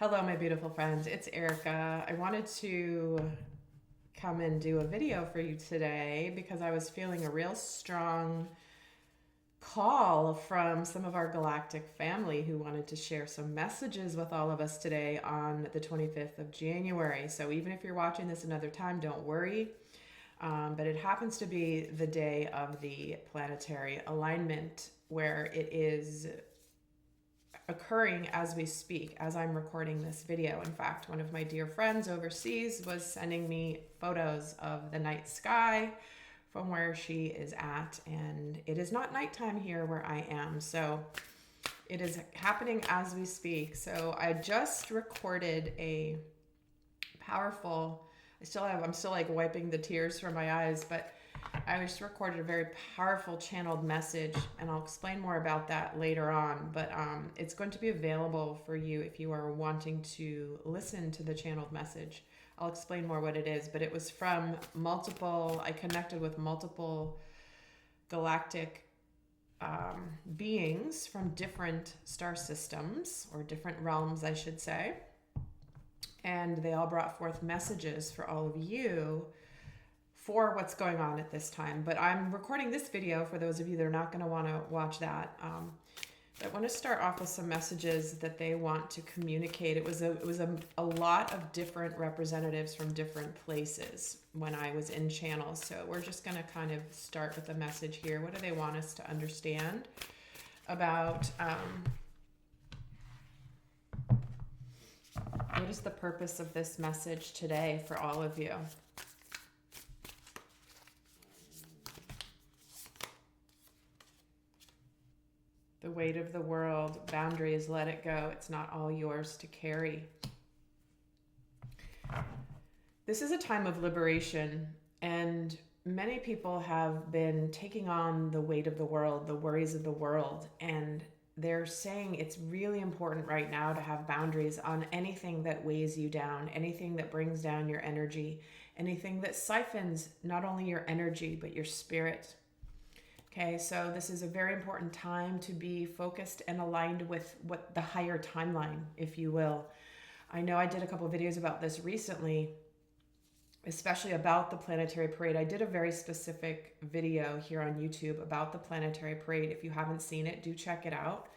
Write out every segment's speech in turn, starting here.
Hello, my beautiful friends. It's Erica. I wanted to come and do a video for you today because I was feeling a real strong call from some of our Galactic family who wanted to share some messages with all of us today on the 25th of January. So even if you're watching this another time, don't worry. But it happens to be the day of the planetary alignment where it is occurring as we speak, as I'm recording this video. In fact, one of my dear friends overseas was sending me photos of the night sky from where she is at, and it is not nighttime here where I am, so it is happening as we speak. So I just recorded a powerful, I'm still like wiping the tears from my eyes, but I just recorded a very powerful channeled message, and I'll explain more about that later on. But it's going to be available for you if you are wanting to listen to the channeled message. I'll explain more what it is, but it was from I connected with multiple galactic beings from different star systems, or different realms, I should say. And they all brought forth messages for all of you for what's going on at this time. But I'm recording this video for those of you that are not going to want to watch that. I want to start off with some messages that they want to communicate. It was a lot of different representatives from different places when I was in channels. So we're just going to kind of start with a message here. What do they want us to understand about what is the purpose of this message today for all of you? The weight of the world, boundaries, let it go. It's not all yours to carry. This is a time of liberation, and many people have been taking on the weight of the world, the worries of the world, and they're saying it's really important right now to have boundaries on anything that weighs you down, anything that brings down your energy, anything that siphons not only your energy, but your spirit. Okay, so this is a very important time to be focused and aligned with what the higher timeline, if you will. I know I did a couple of videos about this recently, especially about the planetary parade. I did a very specific video here on YouTube about the planetary parade. If you haven't seen it, do check it out,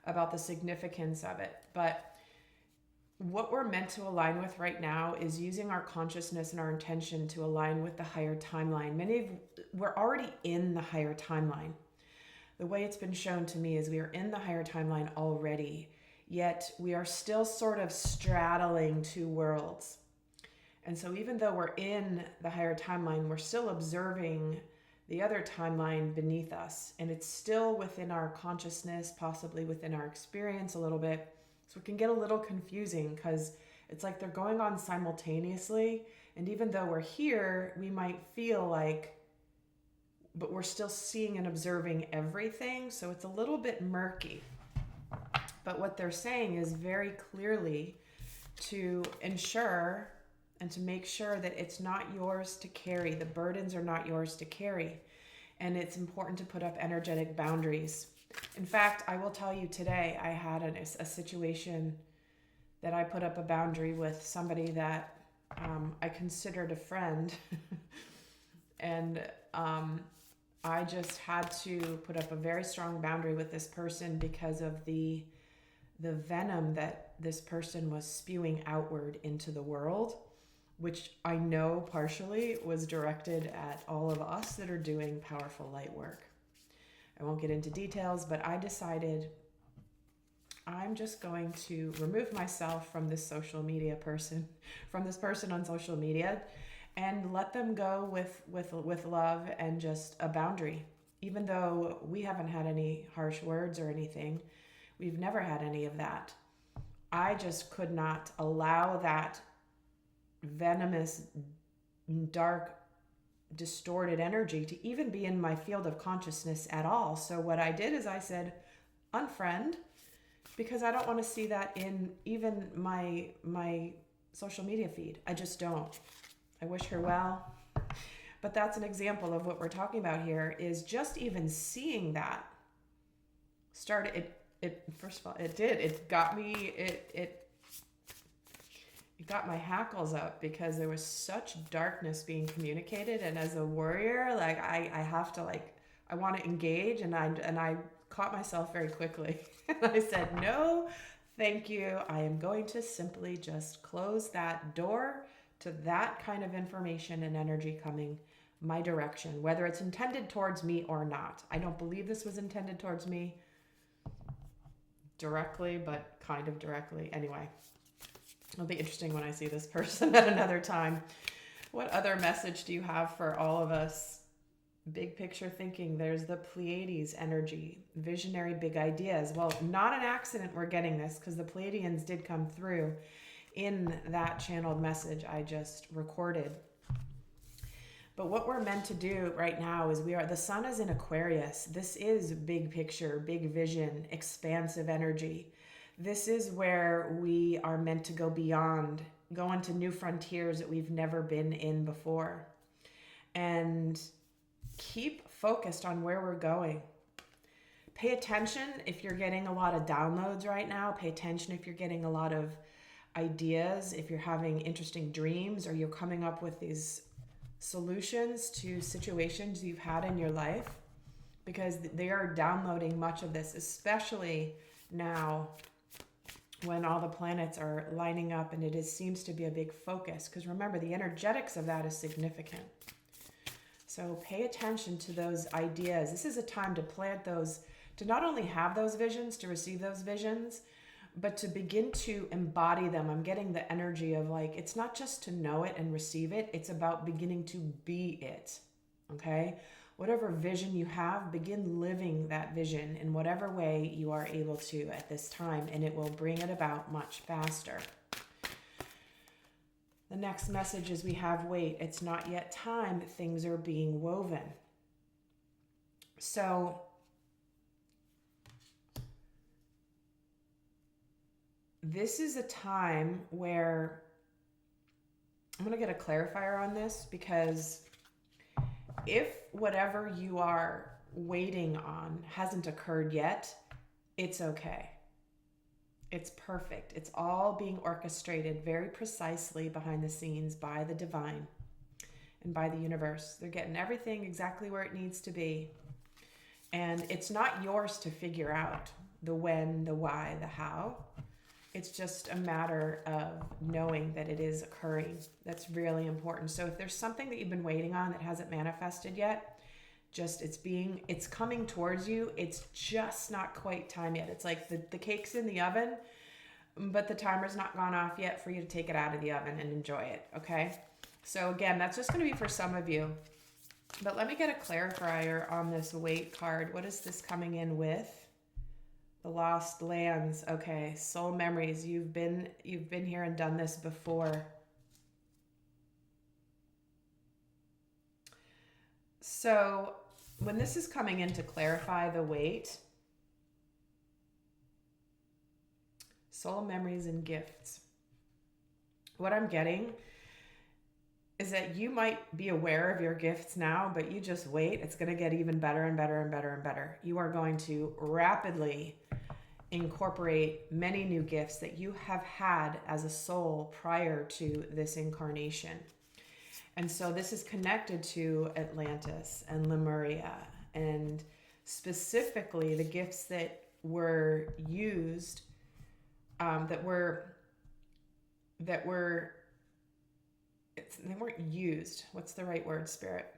about the significance of it. But what we're meant to align with right now is using our consciousness and our intention to align with the higher timeline. We're already in the higher timeline. The way it's been shown to me is we are in the higher timeline already, yet we are still sort of straddling two worlds. And so even though we're in the higher timeline, we're still observing the other timeline beneath us. And it's still within our consciousness, possibly within our experience a little bit. So it can get a little confusing because it's like they're going on simultaneously. And even though we're here, we might feel like, but we're still seeing and observing everything. So it's a little bit murky. But what they're saying is very clearly to ensure and to make sure that it's not yours to carry. The burdens are not yours to carry. And it's important to put up energetic boundaries. In fact, I will tell you today, I had a situation that I put up a boundary with somebody that I considered a friend. And I just had to put up a very strong boundary with this person because of the venom that this person was spewing outward into the world, which I know partially was directed at all of us that are doing powerful light work. I won't get into details, but I decided I'm just going to remove myself from this social media person, from this person on social media, and let them go with love and just a boundary. Even though we haven't had any harsh words or anything, we've never had any of that. I just could not allow that venomous, dark, distorted energy to even be in my field of consciousness at all. So what I did is I said, unfriend, because I don't want to see that in even my social media feed. I just don't. I wish her well. But that's an example of what we're talking about here, is just even seeing that started, it first of all, it got me, it it got my hackles up because there was such darkness being communicated, and as a warrior, like I have to like I want to engage, and I caught myself very quickly. And I said, "No, thank you. I am going to simply just close that door to that kind of information and energy coming my direction, whether it's intended towards me or not. I don't believe this was intended towards me directly, but kind of directly. Anyway, it'll be interesting when I see this person at another time. What other message do you have for all of us? Big picture thinking. There's the Pleiades energy, visionary big ideas. Well, not an accident we're getting this, because the Pleiadians did come through in that channeled message I just recorded. But what we're meant to do right now is the sun is in Aquarius. This is big picture, big vision, expansive energy. This is where we are meant to go beyond, go into new frontiers that we've never been in before. And keep focused on where we're going. Pay attention if you're getting a lot of downloads right now. Pay attention if you're getting a lot of ideas, if you're having interesting dreams, or you're coming up with these solutions to situations you've had in your life, because they are downloading much of this, especially now when all the planets are lining up and it seems to be a big focus. Because remember, the energetics of that is significant. So pay attention to those ideas. This is a time to plant those, to not only have those visions, to receive those visions, but to begin to embody them. I'm getting the energy of like, it's not just to know it and receive it, it's about beginning to be it, okay? Whatever vision you have, begin living that vision in whatever way you are able to at this time, and it will bring it about much faster. The next message is we have wait. It's not yet time. Things are being woven. So this is a time where I'm going to get a clarifier on this, because if whatever you are waiting on hasn't occurred yet, it's okay. It's perfect. It's all being orchestrated very precisely behind the scenes by the divine and by the universe. They're getting everything exactly where it needs to be. And it's not yours to figure out the when, the why, the how. It's just a matter of knowing that it is occurring. That's really important. So if there's something that you've been waiting on that hasn't manifested yet, it's coming towards you. It's just not quite time yet. It's like the cake's in the oven, but the timer's not gone off yet for you to take it out of the oven and enjoy it, okay? So again, that's just going to be for some of you. But let me get a clarifier on this wait card. What is this coming in with? The lost lands. Okay, soul memories. You've been here and done this before. So when this is coming in to clarify the wait, soul memories and gifts. What I'm getting is that you might be aware of your gifts now, but you just wait. It's going to get even better and better and better and better. You are going to rapidly incorporate many new gifts that you have had as a soul prior to this incarnation. And so this is connected to Atlantis and Lemuria, and specifically the gifts that were used, they weren't used. What's the right word, Spirit?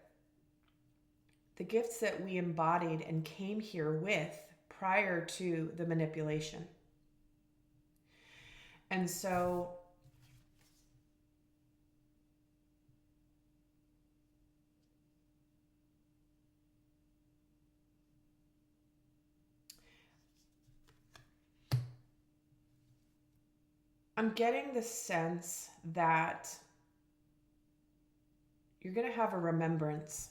The gifts that we embodied and came here with prior to the manipulation. And so I'm getting the sense that you're going to have a remembrance.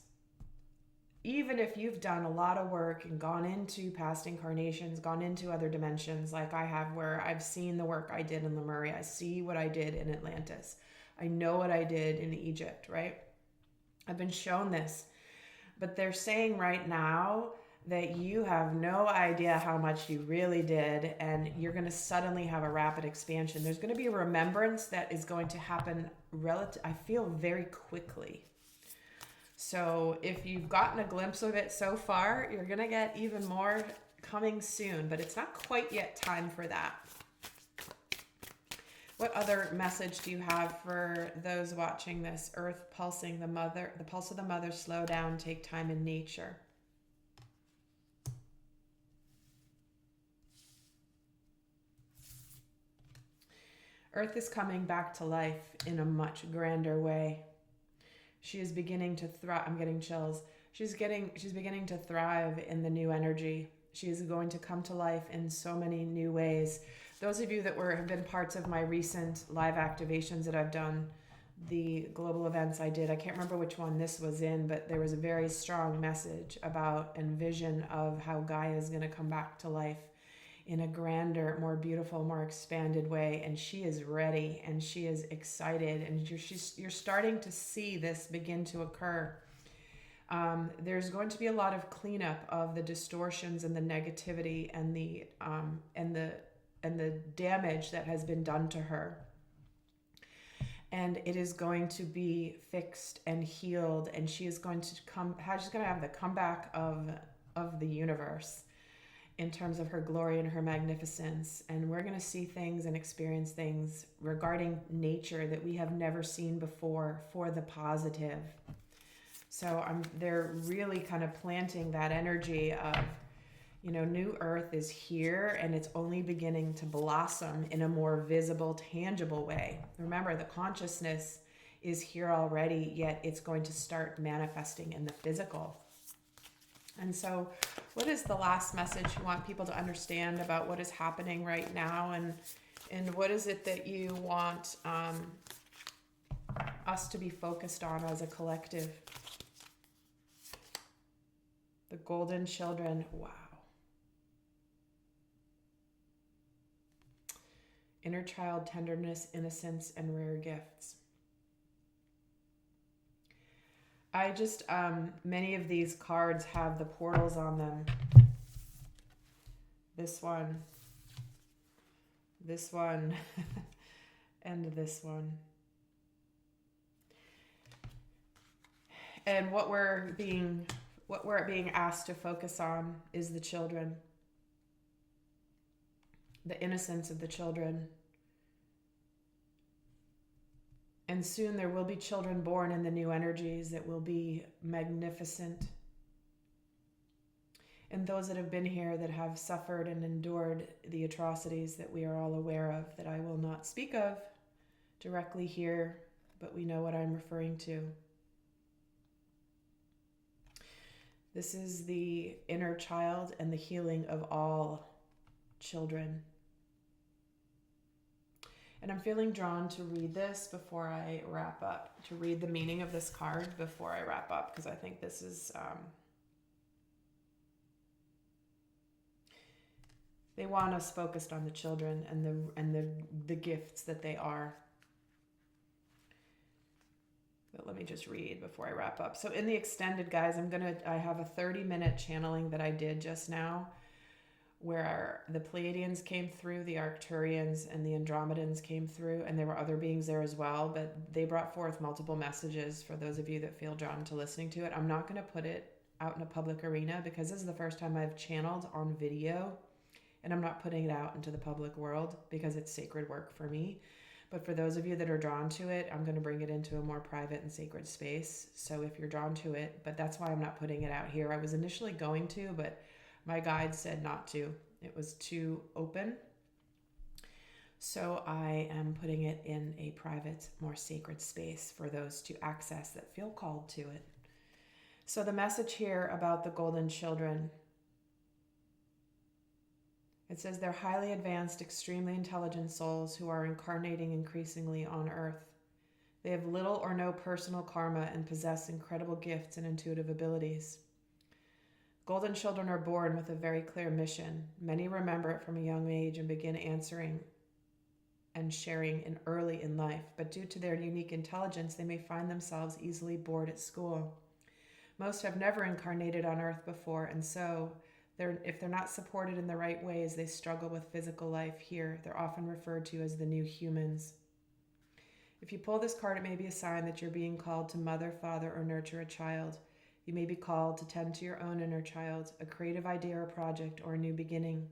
Even if you've done a lot of work and gone into past incarnations, gone into other dimensions like I have, where I've seen the work I did in Lemuria, I see what I did in Atlantis, I know what I did in Egypt, right? I've been shown this. But they're saying right now that you have no idea how much you really did, and you're going to suddenly have a rapid expansion. There's going to be a remembrance that is going to happen I feel very quickly. So if you've gotten a glimpse of it so far, you're going to get even more coming soon, but it's not quite yet time for that. What other message do you have for those watching this? Earth pulsing, the pulse of the mother, slow down, take time in nature. Earth is coming back to life in a much grander way. She is beginning to thrive. I'm getting chills. She's beginning to thrive in the new energy. She is going to come to life in so many new ways. Those of you that have been parts of my recent live activations that I've done, the global events I did, I can't remember which one this was in, but there was a very strong message about and vision of how Gaia is going to come back to life in a grander, more beautiful, more expanded way. And she is ready and she is excited, and you're starting to see this begin to occur. There's going to be a lot of cleanup of the distortions and the negativity and the damage that has been done to her. And it is going to be fixed and healed, and she is going to she's going to have the comeback of the universe in terms of her glory and her magnificence. And we're going to see things and experience things regarding nature that we have never seen before for the positive. So they're really kind of planting that energy of, new earth is here, and it's only beginning to blossom in a more visible, tangible way. Remember, the consciousness is here already, yet it's going to start manifesting in the physical. And so what is the last message you want people to understand about what is happening right now, and what is it that you want us to be focused on as a collective? The golden children, wow. Inner child tenderness, innocence, and rare gifts. I just, many of these cards have the portals on them. This one, and this one. And what we're being asked to focus on is the children. The innocence of the children. And soon there will be children born in the new energies that will be magnificent. And those that have been here that have suffered and endured the atrocities that we are all aware of, that I will not speak of directly here, but we know what I'm referring to. This is the inner child and the healing of all children. And I'm feeling drawn to read this before I wrap up, to read the meaning of this card before I wrap up, because I think this is, they want us focused on the children and the gifts that they are. But let me just read before I wrap up. So in the extended, guys, I have a 30-minute channeling that I did just now, where the Pleiadians came through, the Arcturians and the Andromedans came through, and there were other beings there as well, but they brought forth multiple messages for those of you that feel drawn to listening to it. I'm not going to put it out in a public arena because this is the first time I've channeled on video, and I'm not putting it out into the public world because it's sacred work for me. But for those of you that are drawn to it, I'm going to bring it into a more private and sacred space. So if you're drawn to it, but that's why I'm not putting it out here. I was initially going to, but my guide said not to. It was too open. So I am putting it in a private, more sacred space for those to access that feel called to it. So the message here about the golden children, it says they're highly advanced, extremely intelligent souls who are incarnating increasingly on Earth. They have little or no personal karma and possess incredible gifts and intuitive abilities. Golden children are born with a very clear mission. Many remember it from a young age and begin answering and sharing early in life, but due to their unique intelligence, they may find themselves easily bored at school. Most have never incarnated on Earth before, and so if they're not supported in the right ways, they struggle with physical life here. They're often referred to as the new humans. If you pull this card, it may be a sign that you're being called to mother, father, or nurture a child. You may be called to tend to your own inner child, a creative idea or project, or a new beginning.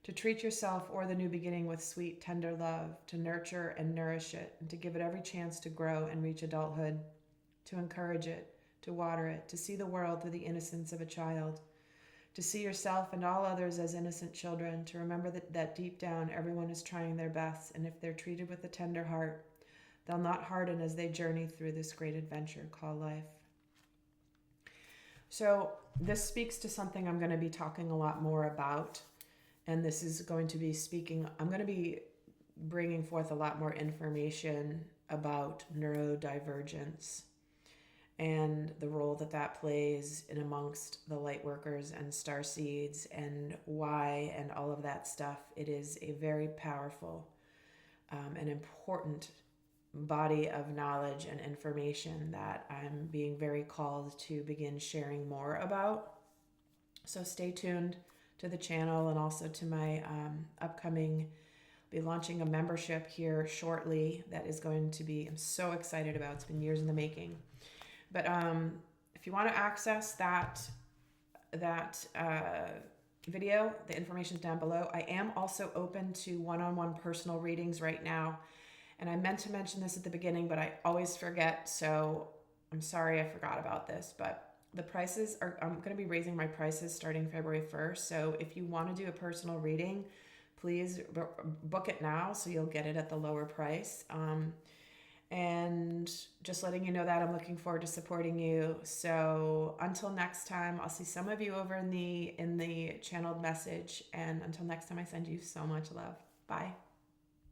To treat yourself or the new beginning with sweet, tender love, to nurture and nourish it, and to give it every chance to grow and reach adulthood, to encourage it, to water it, to see the world through the innocence of a child, to see yourself and all others as innocent children, to remember that deep down everyone is trying their best, and if they're treated with a tender heart, they'll not harden as they journey through this great adventure called life. So this speaks to something I'm going to be talking a lot more about, and this is going to be I'm going to be bringing forth a lot more information about neurodivergence and the role that plays in amongst the light workers and star seeds and why and all of that stuff. It is a very powerful and important body of knowledge and information that I'm being very called to begin sharing more about. So stay tuned to the channel and also to my upcoming, be launching a membership here shortly that is going to be, I'm so excited about. It's been years in the making. But if you want to access that video, the information's down below. I am also open to one-on-one personal readings right now. And I meant to mention this at the beginning, but I always forget. So I'm sorry I forgot about this. But the prices I'm going to be raising my prices starting February 1st. So if you want to do a personal reading, please book it now so you'll get it at the lower price. And just letting you know that I'm looking forward to supporting you. So until next time, I'll see some of you over in the channeled message. And until next time, I send you so much love. Bye.